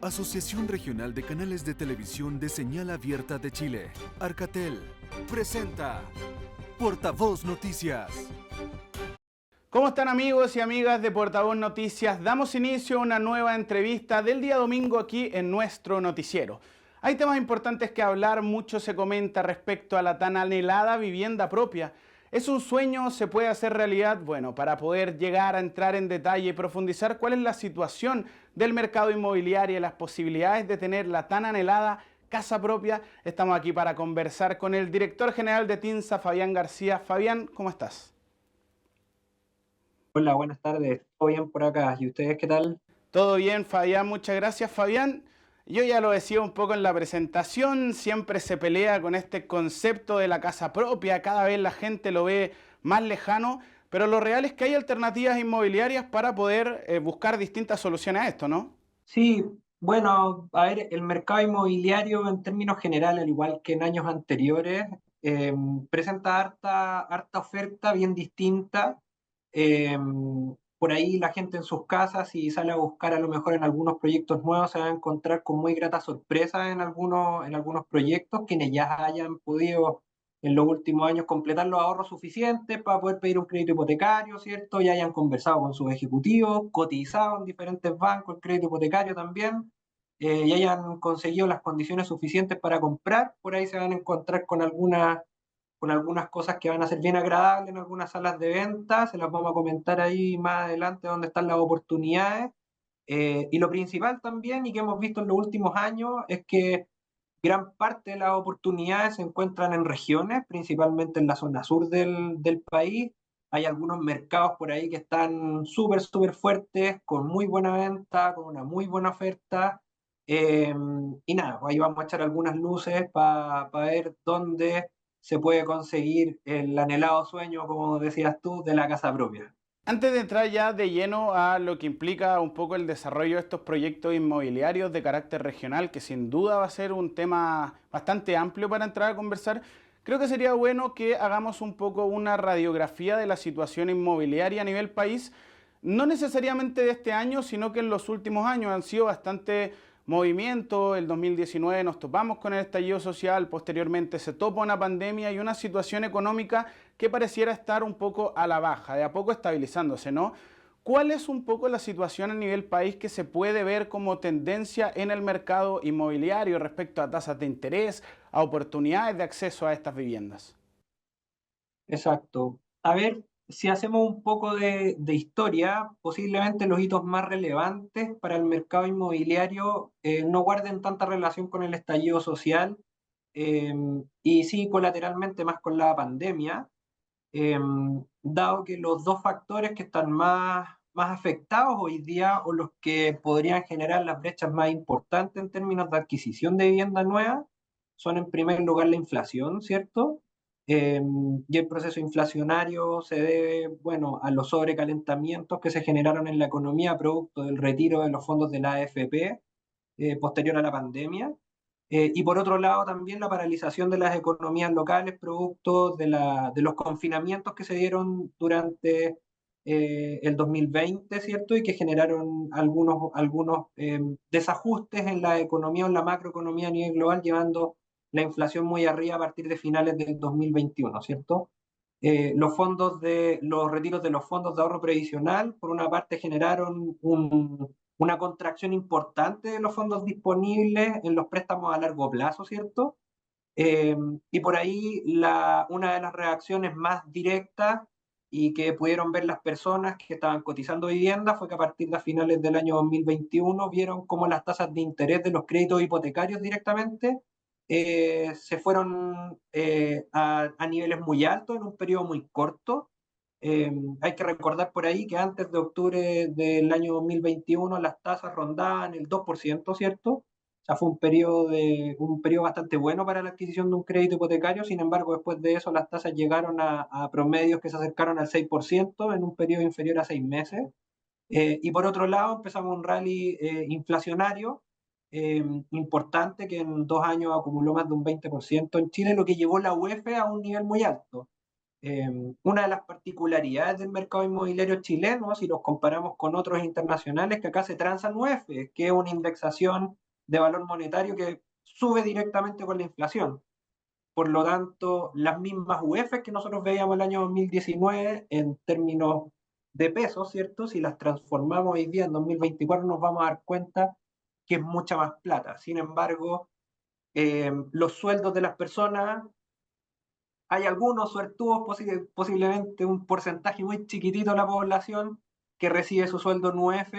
Asociación Regional de Canales de Televisión de Señal Abierta de Chile, Arcatel, presenta Portavoz Noticias. ¿Cómo están amigos y amigas de Portavoz Noticias? Damos inicio a una nueva entrevista del día domingo aquí en nuestro noticiero. Hay temas importantes que hablar, mucho se comenta respecto a la tan anhelada vivienda propia. ¿Es un sueño? ¿Se puede hacer realidad? Bueno, para poder llegar a entrar en detalle y profundizar cuál es la situación del mercado inmobiliario y las posibilidades de tener la tan anhelada casa propia, estamos aquí para conversar con el director general de TINSA, Fabián García. Fabián, ¿cómo estás? Hola, buenas tardes. ¿Todo bien por acá? ¿Y ustedes qué tal? Todo bien, Fabián, muchas gracias, Fabián. Yo ya lo decía un poco en la presentación, siempre se pelea con este concepto de la casa propia, cada vez la gente lo ve más lejano, pero lo real es que hay alternativas inmobiliarias para poder buscar distintas soluciones a esto, ¿no? Sí, bueno, a ver, el mercado inmobiliario en términos generales, al igual que en años anteriores, presenta harta oferta bien distinta. Eh, por ahí la gente en sus casas, si sale a buscar a lo mejor en algunos proyectos nuevos, se va a encontrar con muy gratas sorpresas en algunos proyectos, quienes ya hayan podido en los últimos años completar los ahorros suficientes para poder pedir un crédito hipotecario, ¿cierto? Ya hayan conversado con sus ejecutivos, cotizado en diferentes bancos el crédito hipotecario también, y hayan conseguido las condiciones suficientes para comprar. Por ahí se van a encontrar con algunas cosas que van a ser bien agradables en algunas salas de venta. Se las vamos a comentar ahí más adelante dónde están las oportunidades. Y lo principal también, y que hemos visto en los últimos años, es que gran parte de las oportunidades se encuentran en regiones, principalmente en la zona sur del país. Hay algunos mercados por ahí que están súper fuertes, con muy buena venta, con una muy buena oferta. Eh, y nada, ahí vamos a echar algunas luces para ver dónde se puede conseguir el anhelado sueño, como decías tú, de la casa propia. Antes de entrar ya de lleno a lo que implica un poco el desarrollo de estos proyectos inmobiliarios de carácter regional, que sin duda va a ser un tema bastante amplio para entrar a conversar, creo que sería bueno que hagamos un poco una radiografía de la situación inmobiliaria a nivel país, no necesariamente de este año, sino que en los últimos años han sido bastante movimiento. El 2019 nos topamos con el estallido social, posteriormente se topa una pandemia y una situación económica que pareciera estar un poco a la baja, de a poco estabilizándose, ¿no? ¿Cuál es un poco la situación a nivel país que se puede ver como tendencia en el mercado inmobiliario respecto a tasas de interés, a oportunidades de acceso a estas viviendas? Exacto. A ver, si hacemos un poco de historia, posiblemente los hitos más relevantes para el mercado inmobiliario no guarden tanta relación con el estallido social, eh, y sí colateralmente más con la pandemia, eh, dado que los dos factores que están más afectados hoy día, o los que podrían generar las brechas más importantes en términos de adquisición de vivienda nueva, son en primer lugar la inflación, ¿cierto? Eh, y el proceso inflacionario se debe, bueno, a los sobrecalentamientos que se generaron en la economía producto del retiro de los fondos de la AFP posterior a la pandemia. Y por otro lado, también la paralización de las economías locales, producto de los confinamientos que se dieron durante el 2020, ¿cierto? Y que generaron algunos desajustes en la economía o en la macroeconomía a nivel global, llevando la inflación muy arriba a partir de finales del 2021, ¿cierto? Los retiros de los fondos de ahorro previsional, por una parte, generaron una contracción importante de los fondos disponibles en los préstamos a largo plazo, ¿cierto? Eh, y por ahí una de las reacciones más directas y que pudieron ver las personas que estaban cotizando vivienda fue que a partir de finales del año 2021 vieron cómo las tasas de interés de los créditos hipotecarios directamente se fueron a niveles muy altos en un periodo muy corto. Hay que recordar por ahí que antes de octubre del año 2021 las tasas rondaban el 2%, ¿cierto? O sea, fue un periodo bastante bueno para la adquisición de un crédito hipotecario. Sin embargo, después de eso las tasas llegaron a promedios que se acercaron al 6% en un periodo inferior a 6 meses. Y por otro lado, empezamos un rally inflacionario importante, que en 2 años acumuló más de un 20% en Chile, lo que llevó la UEF a un nivel muy alto. Una de las particularidades del mercado inmobiliario chileno, si los comparamos con otros internacionales, que acá se transan UF, que es una indexación de valor monetario que sube directamente con la inflación. Por lo tanto, las mismas UF que nosotros veíamos el año 2019 en términos de pesos, ¿cierto? Si las transformamos hoy día en 2024 nos vamos a dar cuenta que es mucha más plata. Sin embargo, los sueldos de las personas, hay algunos suertudos, posiblemente un porcentaje muy chiquitito de la población que recibe su sueldo en UF,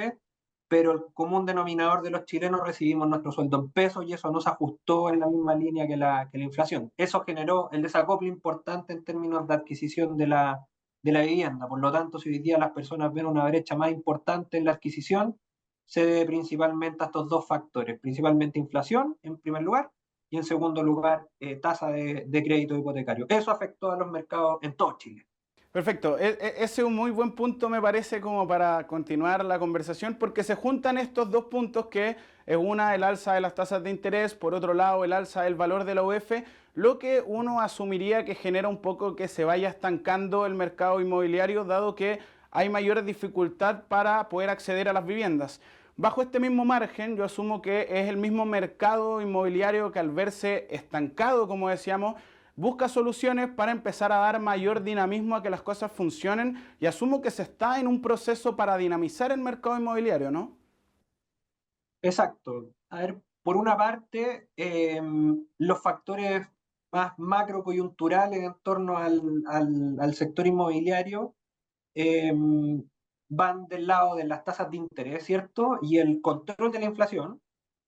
pero el común denominador de los chilenos recibimos nuestro sueldo en pesos y eso no se ajustó en la misma línea que la inflación. Eso generó el desacople importante en términos de adquisición de la vivienda. Por lo tanto, si hoy día las personas ven una brecha más importante en la adquisición, se debe principalmente a estos dos factores, principalmente inflación en primer lugar y en segundo lugar tasa de crédito hipotecario. Eso afectó a los mercados en todo Chile. Perfecto, ese es un muy buen punto me parece como para continuar la conversación porque se juntan estos dos puntos que es una el alza de las tasas de interés, por otro lado el alza del valor de la UF, lo que uno asumiría que genera un poco que se vaya estancando el mercado inmobiliario dado que hay mayor dificultad para poder acceder a las viviendas. Bajo este mismo margen, yo asumo que es el mismo mercado inmobiliario que al verse estancado, como decíamos, busca soluciones para empezar a dar mayor dinamismo a que las cosas funcionen y asumo que se está en un proceso para dinamizar el mercado inmobiliario, ¿no? Exacto. A ver, por una parte, los factores más macro coyunturales en torno al sector inmobiliario eh, van del lado de las tasas de interés, ¿cierto? Y el control de la inflación.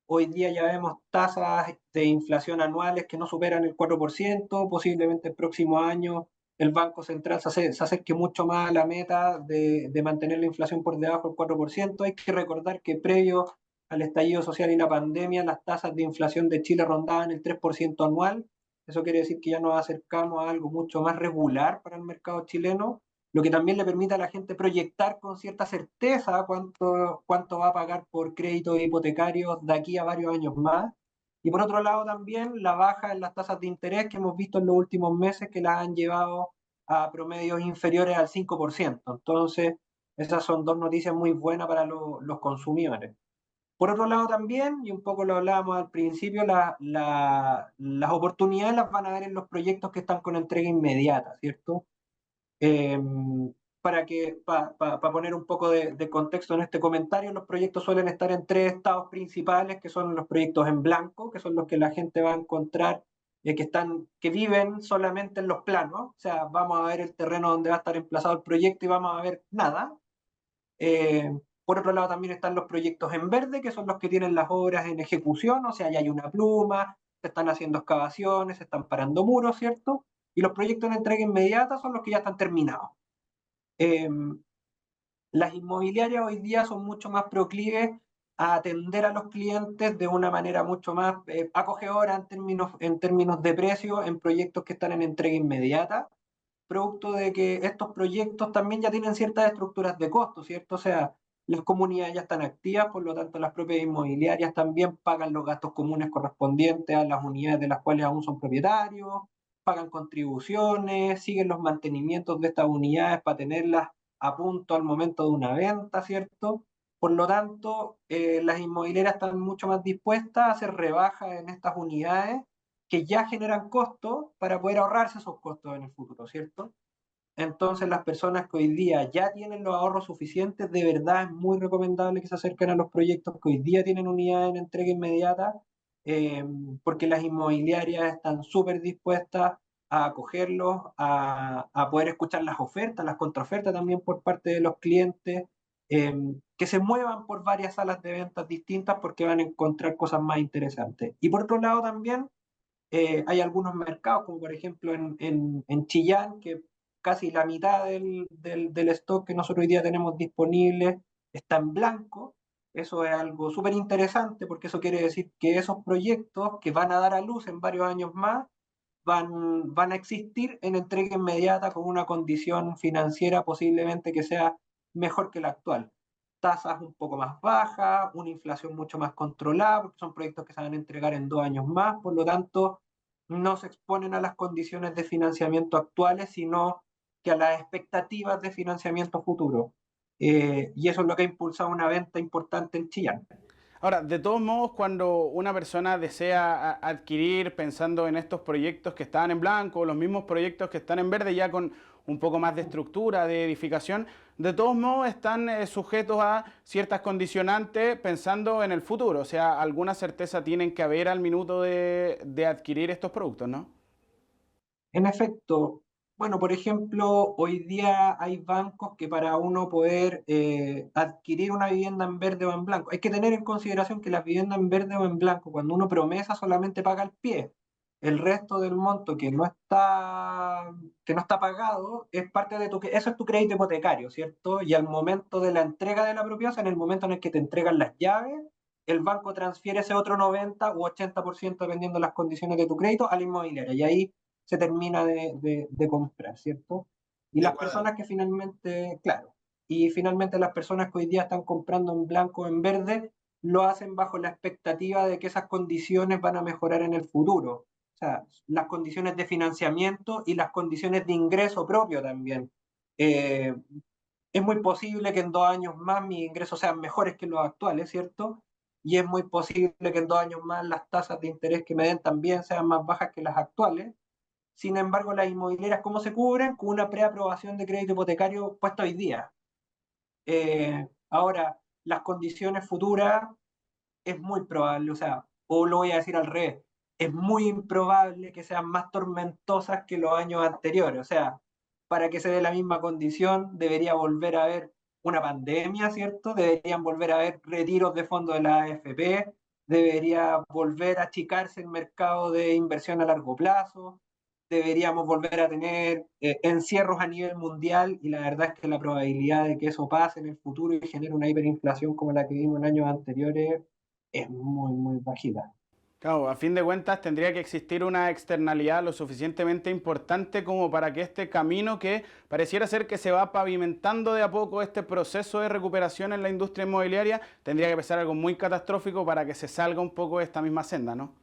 Hoy día ya vemos tasas de inflación anuales que no superan el 4%, posiblemente el próximo año el Banco Central se acerque mucho más a la meta de mantener la inflación por debajo del 4%. Hay que recordar que previo al estallido social y la pandemia, las tasas de inflación de Chile rondaban el 3% anual. Eso quiere decir que ya nos acercamos a algo mucho más regular para el mercado chileno, lo que también le permite a la gente proyectar con cierta certeza cuánto va a pagar por créditos hipotecarios de aquí a varios años más. Y por otro lado también la baja en las tasas de interés que hemos visto en los últimos meses que las han llevado a promedios inferiores al 5%. Entonces, esas son dos noticias muy buenas para los consumidores. Por otro lado también, y un poco lo hablábamos al principio, las oportunidades las van a ver en los proyectos que están con entrega inmediata, ¿cierto? Eh, para poner un poco de contexto en este comentario, los proyectos suelen estar en tres estados principales, que son los proyectos en blanco, que son los que la gente va a encontrar, que viven solamente en los planos, o sea, vamos a ver el terreno donde va a estar emplazado el proyecto y vamos a ver nada. Eh, por otro lado también están los proyectos en verde, que son los que tienen las obras en ejecución, o sea, ya hay una pluma, se están haciendo excavaciones, se están parando muros, ¿cierto? Y los proyectos en entrega inmediata son los que ya están terminados. Eh, las inmobiliarias hoy día son mucho más proclives a atender a los clientes de una manera mucho más acogedora en términos de precio en proyectos que están en entrega inmediata, producto de que estos proyectos también ya tienen ciertas estructuras de costo, ¿cierto? O sea, las comunidades ya están activas, por lo tanto las propias inmobiliarias también pagan los gastos comunes correspondientes a las unidades de las cuales aún son propietarios, pagan contribuciones, siguen los mantenimientos de estas unidades para tenerlas a punto al momento de una venta, ¿cierto? Por lo tanto, las inmobiliarias están mucho más dispuestas a hacer rebajas en estas unidades que ya generan costos para poder ahorrarse esos costos en el futuro, ¿cierto? Entonces, las personas que hoy día ya tienen los ahorros suficientes, de verdad es muy recomendable que se acerquen a los proyectos que hoy día tienen unidades en entrega inmediata, eh, porque las inmobiliarias están súper dispuestas a acogerlos, a poder escuchar las ofertas, las contraofertas también por parte de los clientes, eh, que se muevan por varias salas de ventas distintas porque van a encontrar cosas más interesantes. Y por otro lado también hay algunos mercados, como por ejemplo en Chillán, que casi la mitad del stock que nosotros hoy día tenemos disponible está en blanco. Eso es algo súper interesante porque eso quiere decir que esos proyectos que van a dar a luz en varios años más van a existir en entrega inmediata con una condición financiera posiblemente que sea mejor que la actual. Tasas un poco más bajas, una inflación mucho más controlada, porque son proyectos que se van a entregar en 2 años más, por lo tanto, no se exponen a las condiciones de financiamiento actuales, sino que a las expectativas de financiamiento futuro. Y eso es lo que ha impulsado una venta importante en Chillán. Ahora, de todos modos, cuando una persona desea adquirir pensando en estos proyectos que están en blanco, o los mismos proyectos que están en verde, ya con un poco más de estructura, de edificación, de todos modos están sujetos a ciertas condicionantes pensando en el futuro. O sea, alguna certeza tienen que haber al minuto de adquirir estos productos, ¿no? En efecto, bueno, por ejemplo, hoy día hay bancos que para uno poder adquirir una vivienda en verde o en blanco, hay que tener en consideración que las viviendas en verde o en blanco, cuando uno promesa solamente paga el pie. El resto del monto que no está pagado es parte de eso es tu crédito hipotecario, ¿cierto? Y al momento de la entrega de la propiedad, o sea, en el momento en el que te entregan las llaves, el banco transfiere ese otro 90 u 80%, dependiendo de las condiciones de tu crédito, a la inmobiliaria. Y ahí se termina de comprar, ¿cierto? Y De las acuerdo. personas que finalmente, claro, y finalmente las personas que hoy día están comprando en blanco o en verde, lo hacen bajo la expectativa de que esas condiciones van a mejorar en el futuro. O sea, las condiciones de financiamiento y las condiciones de ingreso propio también. Eh, es muy posible que en 2 años más mis ingresos sean mejores que los actuales, ¿cierto? Y es muy posible que en 2 años más las tasas de interés que me den también sean más bajas que las actuales. Sin embargo, las inmobiliarias, ¿cómo se cubren? Con una preaprobación de crédito hipotecario puesta hoy día. Ahora, las condiciones futuras es muy probable, o sea, o lo voy a decir al revés, es muy improbable que sean más tormentosas que los años anteriores. O sea, para que se dé la misma condición, debería volver a haber una pandemia, ¿cierto? Deberían volver a haber retiros de fondos de la AFP, debería volver a achicarse el mercado de inversión a largo plazo, deberíamos volver a tener encierros a nivel mundial, y la verdad es que la probabilidad de que eso pase en el futuro y genere una hiperinflación como la que vimos en años anteriores es muy, muy bajita. Claro, a fin de cuentas tendría que existir una externalidad lo suficientemente importante como para que este camino que pareciera ser que se va pavimentando de a poco este proceso de recuperación en la industria inmobiliaria, tendría que pasar algo muy catastrófico para que se salga un poco de esta misma senda, ¿no?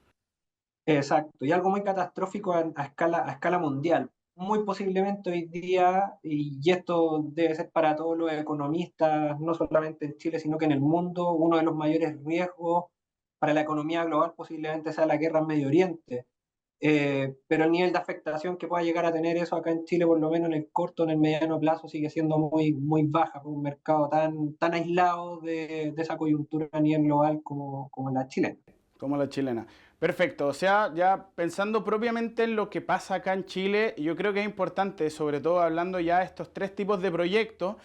Exacto, y algo muy catastrófico a escala mundial. Muy posiblemente hoy día, y esto debe ser para todos los economistas, no solamente en Chile, sino que en el mundo, uno de los mayores riesgos para la economía global posiblemente sea la guerra en Medio Oriente. Pero el nivel de afectación que pueda llegar a tener eso acá en Chile, por lo menos en el corto, en el mediano plazo, sigue siendo muy, muy baja por un mercado tan aislado de esa coyuntura a nivel global como la chilena. Como la chilena. Perfecto, o sea, ya pensando propiamente en lo que pasa acá en Chile, yo creo que es importante, sobre todo hablando ya de estos tres tipos de proyectos,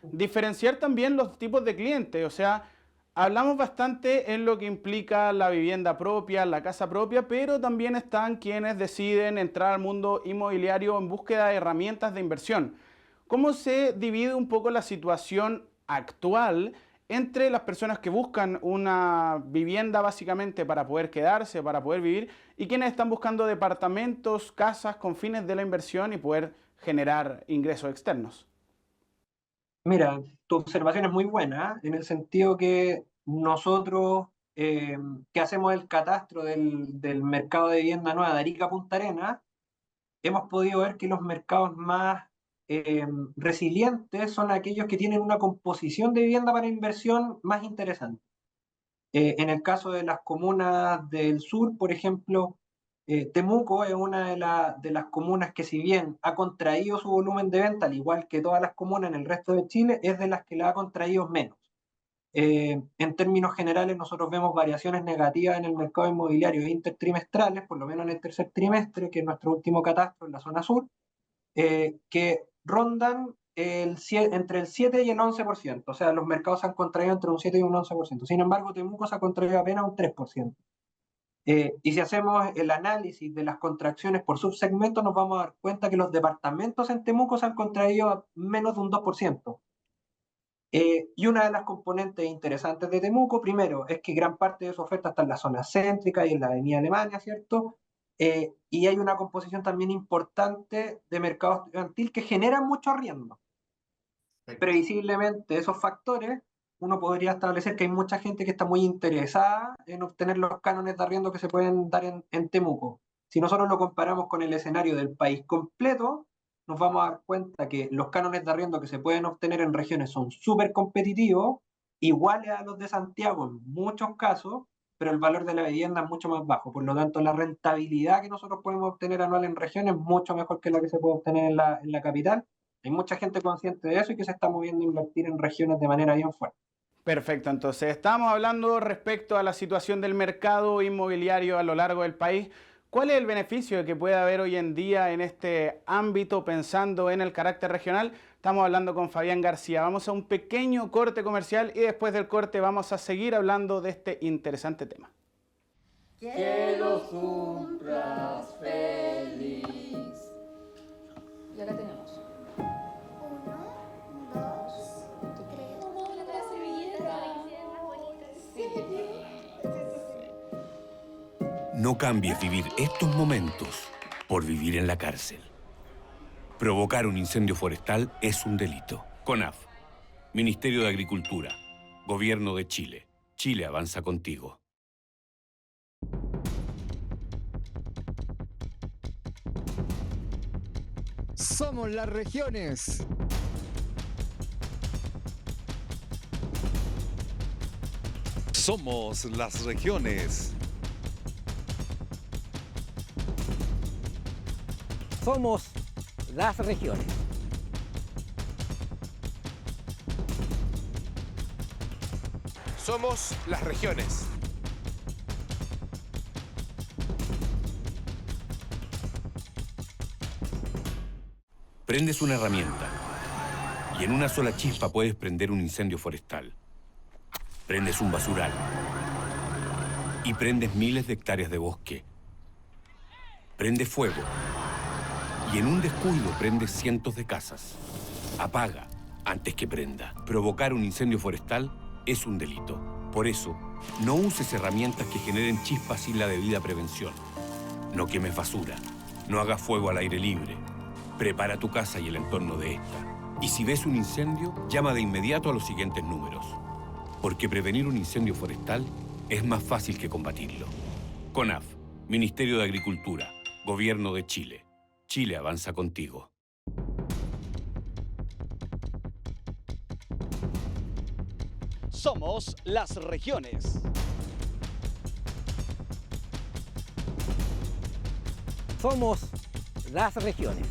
diferenciar también los tipos de clientes. O sea, hablamos bastante en lo que implica la vivienda propia, la casa propia, pero también están quienes deciden entrar al mundo inmobiliario en búsqueda de herramientas de inversión. ¿Cómo se divide un poco la situación actual entre las personas que buscan una vivienda básicamente para poder quedarse, para poder vivir, y quienes están buscando departamentos, casas con fines de la inversión y poder generar ingresos externos? Mira, tu observación es muy buena, en el sentido que nosotros, que hacemos el catastro del mercado de vivienda nueva de Arica a Punta Arenas, hemos podido ver que los mercados más resilientes son aquellos que tienen una composición de vivienda para inversión más interesante. En el caso de las comunas del sur, por ejemplo, Temuco es una de las comunas que, si bien ha contraído su volumen de venta, al igual que todas las comunas en el resto de Chile, es de las que la ha contraído menos. En términos generales, nosotros vemos variaciones negativas en el mercado inmobiliario intertrimestrales, por lo menos en el tercer trimestre, que es nuestro último catastro en la zona sur, que rondan entre el 7 y el 11%. O sea, los mercados se han contraído entre un 7 y un 11%. Sin embargo, Temuco se ha contraído apenas un 3%. Y si hacemos el análisis de las contracciones por subsegmento, nos vamos a dar cuenta que los departamentos en Temuco se han contraído a menos de un 2%. Y una de las componentes interesantes de Temuco, primero, es que gran parte de su oferta está en la zona céntrica y en la avenida Alemania, ¿cierto? Y hay una composición también importante de mercado estudiantil que genera mucho arriendo. Previsiblemente, esos factores, uno podría establecer que hay mucha gente que está muy interesada en obtener los cánones de arriendo que se pueden dar en Temuco. Si nosotros lo comparamos con el escenario del país completo, nos vamos a dar cuenta que los cánones de arriendo que se pueden obtener en regiones son súper competitivos, iguales a los de Santiago en muchos casos, pero el valor de la vivienda es mucho más bajo. Por lo tanto, la rentabilidad que nosotros podemos obtener anual en regiones es mucho mejor que la que se puede obtener en la capital. Hay mucha gente consciente de eso y que se está moviendo a invertir en regiones de manera bien fuerte. Perfecto, entonces estamos hablando respecto a la situación del mercado inmobiliario a lo largo del país. ¿Cuál es el beneficio que puede haber hoy en día en este ámbito pensando en el carácter regional? Estamos hablando con Fabián García. Vamos a un pequeño corte comercial y después del corte vamos a seguir hablando de este interesante tema. Que lo cumplas feliz. Y acá tenemos. 1, 2, 3. Como una servilleta. No cambies vivir estos momentos por vivir en la cárcel. Provocar un incendio forestal es un delito. CONAF, Ministerio de Agricultura, Gobierno de Chile. Chile avanza contigo. Somos las regiones. Somos las regiones. Somos las regiones. Somos las regiones. Prendes una herramienta y en una sola chispa puedes prender un incendio forestal. Prendes un basural y prendes miles de hectáreas de bosque. Prende fuego y en un descuido prendes cientos de casas. Apaga antes que prenda. Provocar un incendio forestal es un delito. Por eso, no uses herramientas que generen chispas sin la debida prevención. No quemes basura. No hagas fuego al aire libre. Prepara tu casa y el entorno de esta. Y si ves un incendio, llama de inmediato a los siguientes números. Porque prevenir un incendio forestal es más fácil que combatirlo. CONAF, Ministerio de Agricultura, Gobierno de Chile. Chile avanza contigo. Somos las regiones. Somos las regiones.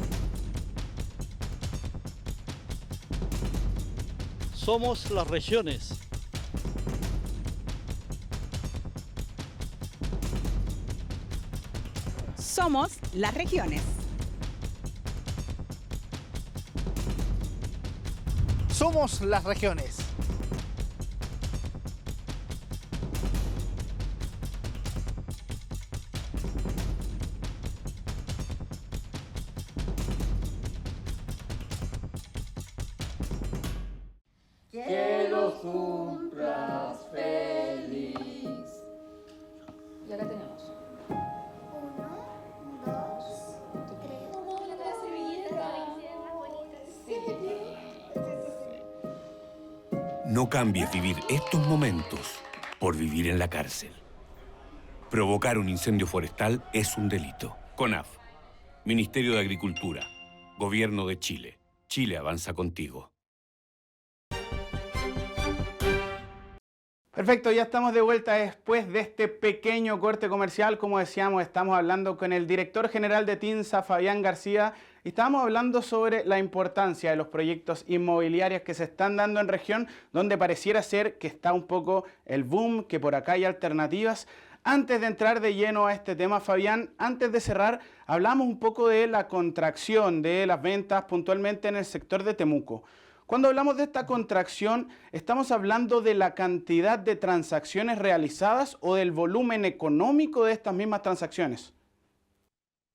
Somos las regiones. Somos las regiones. Somos las regiones. Que lo cumplas feliz. Y acá tenemos. 1, 2, 3. Como una servilleta. No cambies vivir estos momentos por vivir en la cárcel. Provocar un incendio forestal es un delito. CONAF, Ministerio de Agricultura, Gobierno de Chile. Chile avanza contigo. Perfecto, ya estamos de vuelta después de este pequeño corte comercial. Como decíamos, estamos hablando con el director general de TINSA, Fabián García, y estábamos hablando sobre la importancia de los proyectos inmobiliarios que se están dando en región, donde pareciera ser que está un poco el boom, que por acá hay alternativas. Antes de entrar de lleno a este tema, Fabián, antes de cerrar, hablamos un poco de la contracción de las ventas puntualmente en el sector de Temuco. Cuando hablamos de esta contracción, ¿estamos hablando de la cantidad de transacciones realizadas o del volumen económico de estas mismas transacciones?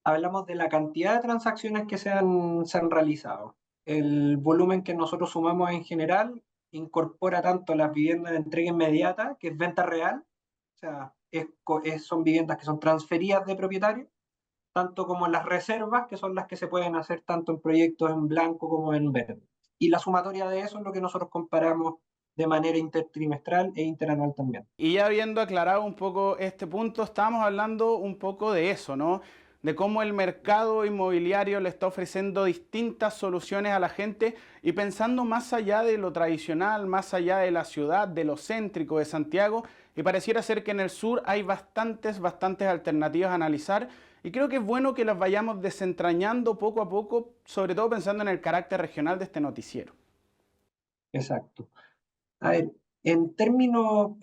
Hablamos de la cantidad de transacciones que se han realizado. El volumen que nosotros sumamos en general incorpora tanto las viviendas de entrega inmediata, que es venta real, o sea, son viviendas que son transferidas de propietario, tanto como las reservas, que son las que se pueden hacer tanto en proyectos en blanco como en verde. Y la sumatoria de eso es lo que nosotros comparamos de manera intertrimestral e interanual también. Y ya habiendo aclarado un poco este punto, estábamos hablando un poco de eso, ¿no? de cómo el mercado inmobiliario le está ofreciendo distintas soluciones a la gente y pensando más allá de lo tradicional, más allá de la ciudad, de lo céntrico de Santiago, y pareciera ser que en el sur hay bastantes alternativas a analizar, y creo que es bueno que las vayamos desentrañando poco a poco, sobre todo pensando en el carácter regional de este noticiero. Exacto. A ver, en términos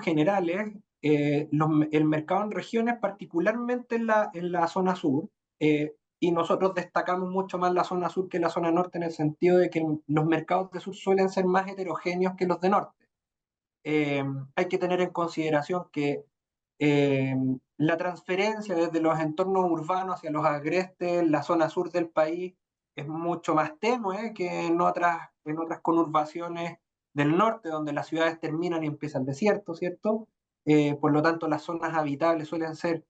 generales, el mercado en regiones, particularmente en la zona sur, y nosotros destacamos mucho más la zona sur que la zona norte en el sentido de que los mercados de sur suelen ser más heterogéneos que los de norte. Hay que tener en consideración que la transferencia desde los entornos urbanos hacia los agrestes, la zona sur del país, es mucho más tenue que en otras conurbaciones del norte, donde las ciudades terminan y empieza el desierto, ¿cierto? Por lo tanto, las zonas habitables suelen ser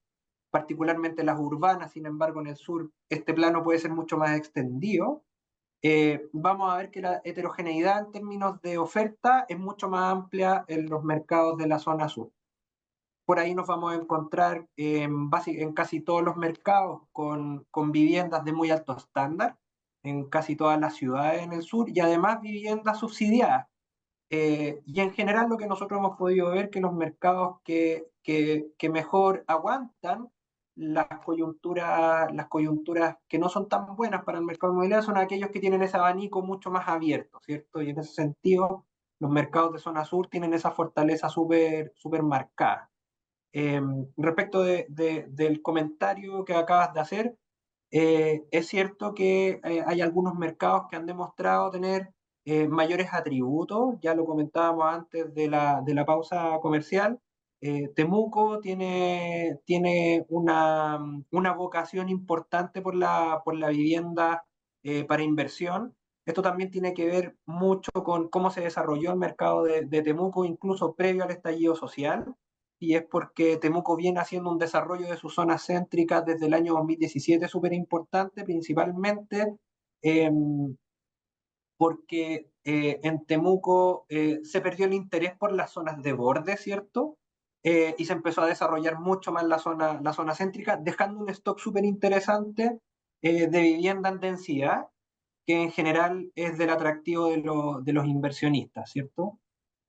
particularmente las urbanas. Sin embargo, en el sur este plano puede ser mucho más extendido. Vamos a ver que la heterogeneidad en términos de oferta es mucho más amplia en los mercados de la zona sur. Por ahí nos vamos a encontrar en casi todos los mercados con viviendas de muy alto estándar, en casi todas las ciudades en el sur, y además viviendas subsidiadas. Y en general lo que nosotros hemos podido ver que los mercados que mejor aguantan las coyunturas que no son tan buenas para el mercado inmobiliario son aquellos que tienen ese abanico mucho más abierto, ¿cierto? Y en ese sentido, los mercados de zona sur tienen esa fortaleza súper marcada. Respecto del comentario que acabas de hacer, es cierto que hay algunos mercados que han demostrado tener mayores atributos, ya lo comentábamos antes de la pausa comercial. Temuco tiene una vocación importante por la vivienda para inversión. Esto también tiene que ver mucho con cómo se desarrolló el mercado de Temuco, incluso previo al estallido social, y es porque Temuco viene haciendo un desarrollo de sus zonas céntricas desde el año 2017 súper importante, principalmente porque en Temuco se perdió el interés por las zonas de borde, ¿cierto? Y se empezó a desarrollar mucho más la zona céntrica, dejando un stock súper interesante de vivienda en densidad, que en general es del atractivo de los inversionistas, ¿cierto?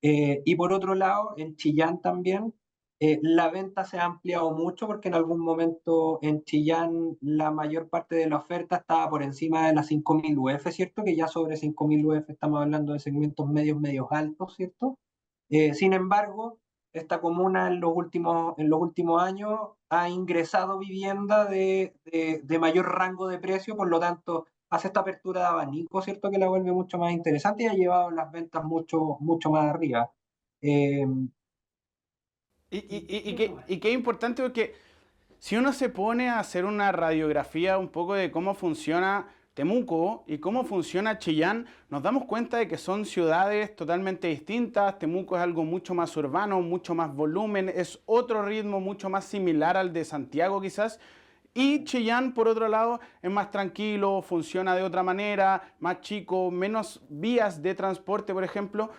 Y por otro lado, en Chillán también, la venta se ha ampliado mucho porque en algún momento en Chillán la mayor parte de la oferta estaba por encima de las 5.000 UF, ¿cierto? Que ya sobre 5.000 UF estamos hablando de segmentos medios altos, ¿cierto? Sin embargo, esta comuna en los últimos años ha ingresado vivienda de mayor rango de precio, por lo tanto hace esta apertura de abanico, ¿cierto? Que la vuelve mucho más interesante y ha llevado las ventas mucho más arriba. Y qué importante, porque si uno se pone a hacer una radiografía un poco de cómo funciona Temuco y cómo funciona Chillán, nos damos cuenta de que son ciudades totalmente distintas. Temuco es algo mucho más urbano, mucho más volumen, es otro ritmo mucho más similar al de Santiago quizás. Y Chillán, por otro lado, es más tranquilo, funciona de otra manera, más chico, menos vías de transporte, por ejemplo.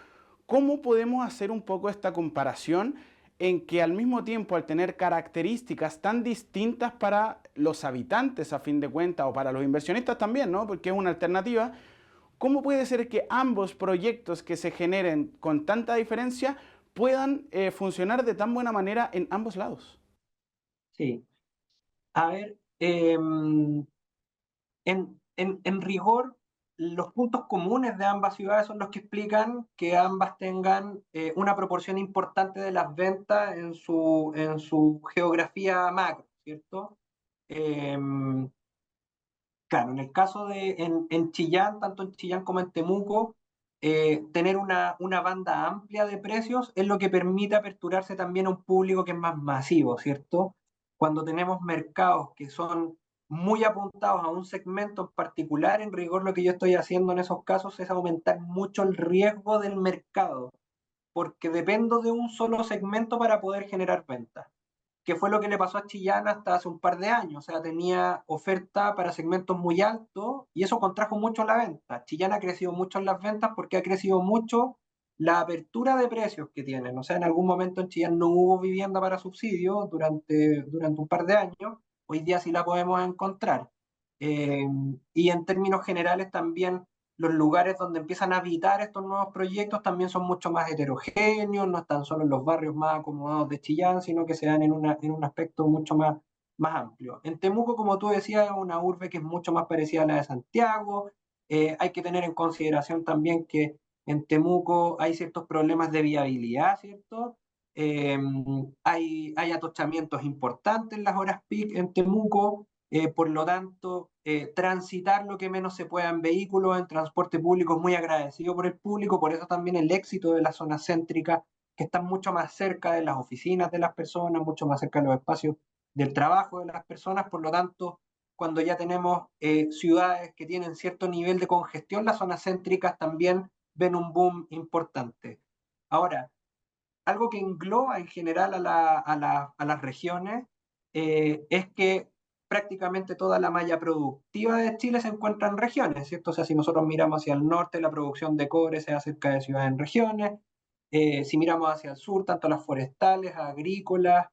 ¿Cómo podemos hacer un poco esta comparación en que al mismo tiempo, al tener características tan distintas para los habitantes a fin de cuentas, o para los inversionistas también, ¿no? Porque es una alternativa, ¿cómo puede ser que ambos proyectos que se generen con tanta diferencia puedan funcionar de tan buena manera en ambos lados? Sí. A ver, en rigor, los puntos comunes de ambas ciudades son los que explican que ambas tengan una proporción importante de las ventas en su geografía macro, ¿cierto? Claro, en el caso en Chillán, tanto en Chillán como en Temuco, tener una banda amplia de precios es lo que permite aperturarse también a un público que es más masivo, ¿cierto? Cuando tenemos mercados que son muy apuntados a un segmento en particular, en rigor lo que yo estoy haciendo en esos casos es aumentar mucho el riesgo del mercado, porque dependo de un solo segmento para poder generar ventas, que fue lo que le pasó a Chillán hasta hace un par de años. O sea, tenía oferta para segmentos muy altos y eso contrajo mucho la venta. Chillán ha crecido mucho en las ventas porque ha crecido mucho la apertura de precios que tienen. O sea, en algún momento en Chillán no hubo vivienda para subsidio durante un par de años, hoy día sí la podemos encontrar. Y en términos generales también los lugares donde empiezan a habitar estos nuevos proyectos también son mucho más heterogéneos, no están solo en los barrios más acomodados de Chillán, sino que se dan en un aspecto mucho más amplio. En Temuco, como tú decías, es una urbe que es mucho más parecida a la de Santiago. Hay que tener en consideración también que en Temuco hay ciertos problemas de viabilidad, ¿cierto? Hay atochamientos importantes en las horas peak en Temuco, por lo tanto, transitar lo que menos se pueda en vehículos, en transporte público es muy agradecido por el público, por eso también el éxito de las zonas céntricas, que están mucho más cerca de las oficinas de las personas, mucho más cerca de los espacios del trabajo de las personas, por lo tanto, cuando ya tenemos ciudades que tienen cierto nivel de congestión, las zonas céntricas también ven un boom importante. Ahora, algo que engloba en general a las regiones es que prácticamente toda la malla productiva de Chile se encuentra en regiones, ¿cierto? O sea, si nosotros miramos hacia el norte, la producción de cobre se da cerca de ciudades en regiones. Si miramos hacia el sur, tanto las forestales, agrícolas,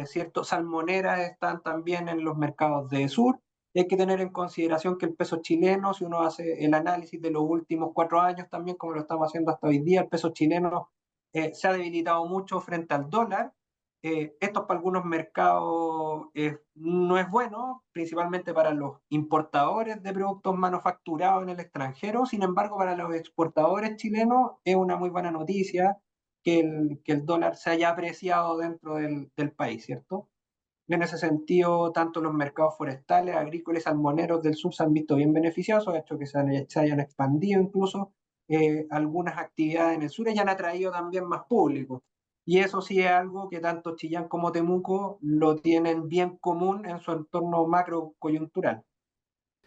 ¿cierto? Salmoneras están también en los mercados de sur. Hay que tener en consideración que el peso chileno, si uno hace el análisis de los últimos 4 años también, como lo estamos haciendo hasta hoy día, el peso chileno se ha debilitado mucho frente al dólar. Esto para algunos mercados no es bueno, principalmente para los importadores de productos manufacturados en el extranjero. Sin embargo, para los exportadores chilenos es una muy buena noticia que el dólar se haya apreciado dentro del país, ¿cierto? En ese sentido, tanto los mercados forestales, agrícolas y salmoneros del sur se han visto bien beneficiados, ha hecho que se hayan expandido incluso algunas actividades en el sur y han atraído también más público. Y eso sí es algo que tanto Chillán como Temuco lo tienen bien común en su entorno macro coyuntural.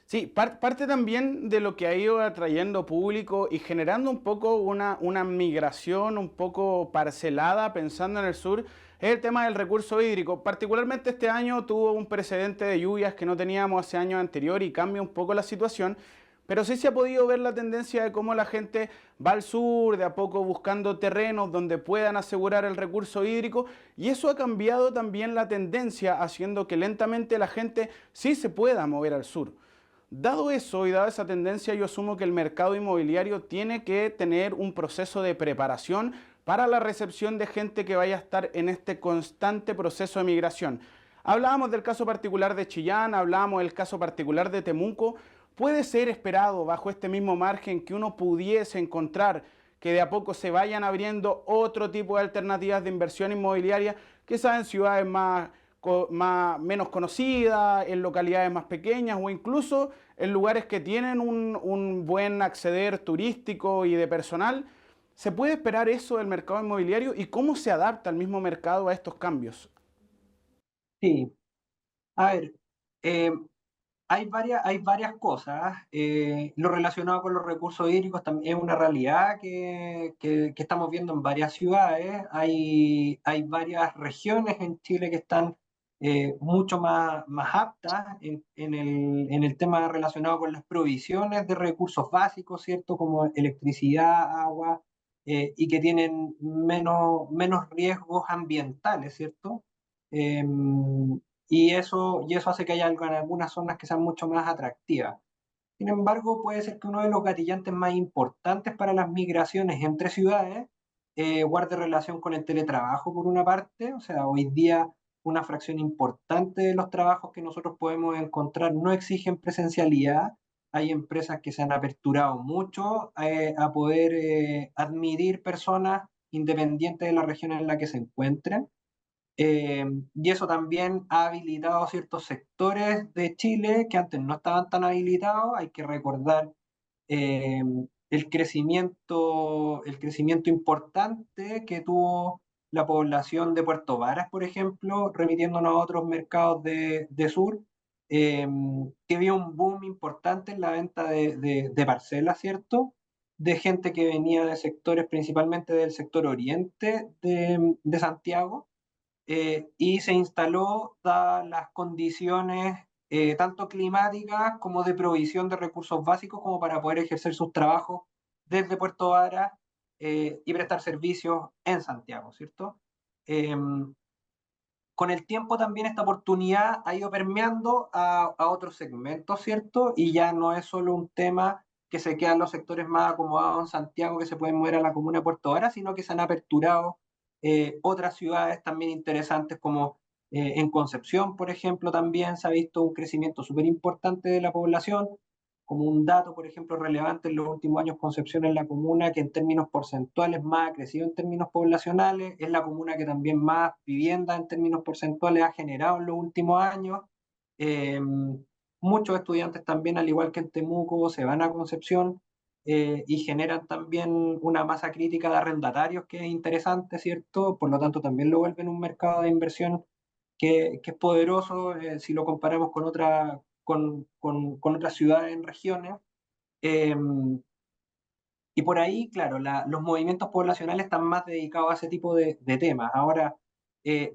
Sí, parte también de lo que ha ido atrayendo público y generando un poco una migración un poco parcelada, pensando en el sur, es el tema del recurso hídrico. Particularmente este año tuvo un precedente de lluvias que no teníamos hace años anteriores y cambia un poco la situación, pero sí se ha podido ver la tendencia de cómo la gente va al sur, de a poco buscando terrenos donde puedan asegurar el recurso hídrico, y eso ha cambiado también la tendencia, haciendo que lentamente la gente sí se pueda mover al sur. Dado eso y dada esa tendencia, yo asumo que el mercado inmobiliario tiene que tener un proceso de preparación para la recepción de gente que vaya a estar en este constante proceso de migración. Hablábamos del caso particular de Chillán, hablábamos del caso particular de Temuco. Puede ser esperado bajo este mismo margen que uno pudiese encontrar que de a poco se vayan abriendo otro tipo de alternativas de inversión inmobiliaria, quizás en ciudades menos conocidas, en localidades más pequeñas o incluso en lugares que tienen un buen acceder turístico y de personal. ¿Se puede esperar eso del mercado inmobiliario y cómo se adapta el mismo mercado a estos cambios? Sí, a ver, hay varias cosas. Lo relacionado con los recursos hídricos también es una realidad que estamos viendo en varias ciudades. Hay varias regiones en Chile que están mucho más aptas en el tema relacionado con las provisiones de recursos básicos, ¿cierto? Como electricidad, agua, y que tienen menos riesgos ambientales, ¿cierto? Y eso hace que haya algunas zonas que sean mucho más atractivas. Sin embargo, puede ser que uno de los gatillantes más importantes para las migraciones entre ciudades guarde relación con el teletrabajo, por una parte. O sea, hoy día una fracción importante de los trabajos que nosotros podemos encontrar no exigen presencialidad. Hay empresas que se han aperturado mucho a poder admitir personas independientes de la región en la que se encuentren. Y eso también ha habilitado ciertos sectores de Chile que antes no estaban tan habilitados. Hay que recordar eh, el crecimiento importante que tuvo la población de Puerto Varas, por ejemplo, remitiéndonos a otros mercados de sur, que vio un boom importante en la venta de parcelas, ¿cierto? De gente que venía de sectores, principalmente del sector oriente de Santiago, y se instaló, dadas las condiciones tanto climáticas como de provisión de recursos básicos, como para poder ejercer sus trabajos desde Puerto Varas y prestar servicios en Santiago, ¿cierto? con el tiempo también esta oportunidad ha ido permeando a otros segmentos, ¿cierto? Y ya no es solo un tema que se queda en los sectores más acomodados en Santiago, que se pueden mover a la comuna de Puerto Varas, sino que se han aperturado otras ciudades también interesantes como en Concepción, por ejemplo, también se ha visto un crecimiento súper importante de la población. Como un dato, por ejemplo, relevante en los últimos años, Concepción es la comuna que en términos porcentuales más ha crecido en términos poblacionales, es la comuna que también más vivienda en términos porcentuales ha generado en los últimos años. Eh, Muchos estudiantes también, al igual que en Temuco, se van a Concepción y generan también una masa crítica de arrendatarios que es interesante, ¿cierto? Por lo tanto, también lo vuelven un mercado de inversión que es poderoso si lo comparamos con otras ciudades en regiones. Eh, y por ahí, claro, los movimientos poblacionales están más dedicados a ese tipo de temas. Ahora,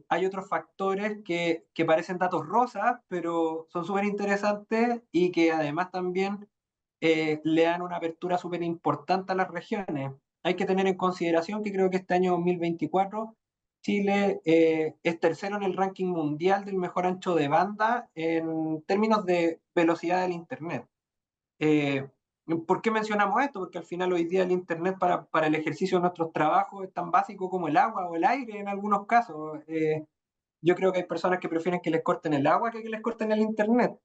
hay otros factores que parecen datos rosas, pero son súper interesantes y que además también le dan una apertura súper importante a las regiones. Hay que tener en consideración que creo que este año 2024 Chile es tercero en el ranking mundial del mejor ancho de banda en términos de velocidad del Internet. ¿Por qué mencionamos esto? Porque al final hoy día el Internet para el ejercicio de nuestros trabajos es tan básico como el agua o el aire en algunos casos. Yo creo que hay personas que prefieren que les corten el agua que les corten el Internet.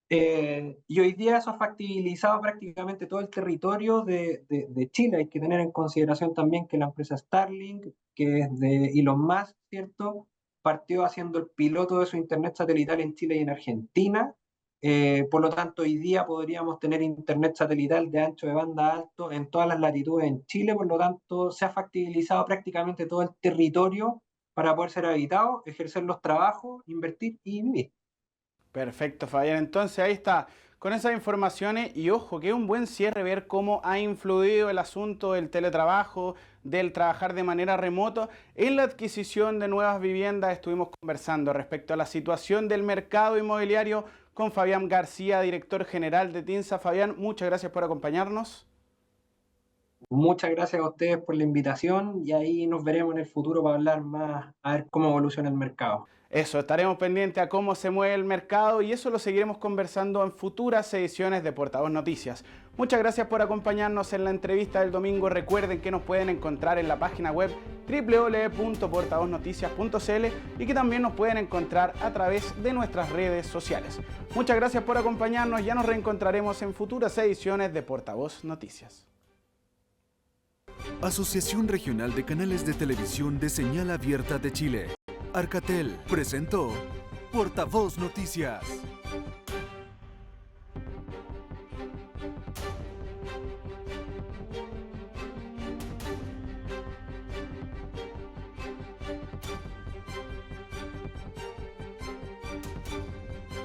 Y hoy día eso ha facilitado prácticamente todo el territorio de Chile. Hay que tener en consideración también que la empresa Starlink, que es de Elon Musk, ¿cierto? Partió haciendo el piloto de su internet satelital en Chile y en Argentina. Por lo tanto, hoy día podríamos tener internet satelital de ancho de banda alto en todas las latitudes en Chile. Por lo tanto, se ha facilitado prácticamente todo el territorio para poder ser habitado, ejercer los trabajos, invertir y vivir. Perfecto, Fabián. Entonces ahí está, con esas informaciones y ojo, que es un buen cierre ver cómo ha influido el asunto del teletrabajo, del trabajar de manera remota en la adquisición de nuevas viviendas. Estuvimos conversando respecto a la situación del mercado inmobiliario con Fabián García, director general de TINSA. Fabián, muchas gracias por acompañarnos. Muchas gracias a ustedes por la invitación y ahí nos veremos en el futuro para hablar más, a ver cómo evoluciona el mercado. Eso, estaremos pendientes a cómo se mueve el mercado y eso lo seguiremos conversando en futuras ediciones de Portavoz Noticias. Muchas gracias por acompañarnos en la entrevista del domingo. Recuerden que nos pueden encontrar en la página web www.portavoznoticias.cl y que también nos pueden encontrar a través de nuestras redes sociales. Muchas gracias por acompañarnos. Ya nos reencontraremos en futuras ediciones de Portavoz Noticias. Asociación Regional de Canales de Televisión de Señal Abierta de Chile. Arcatel presentó Portavoz Noticias.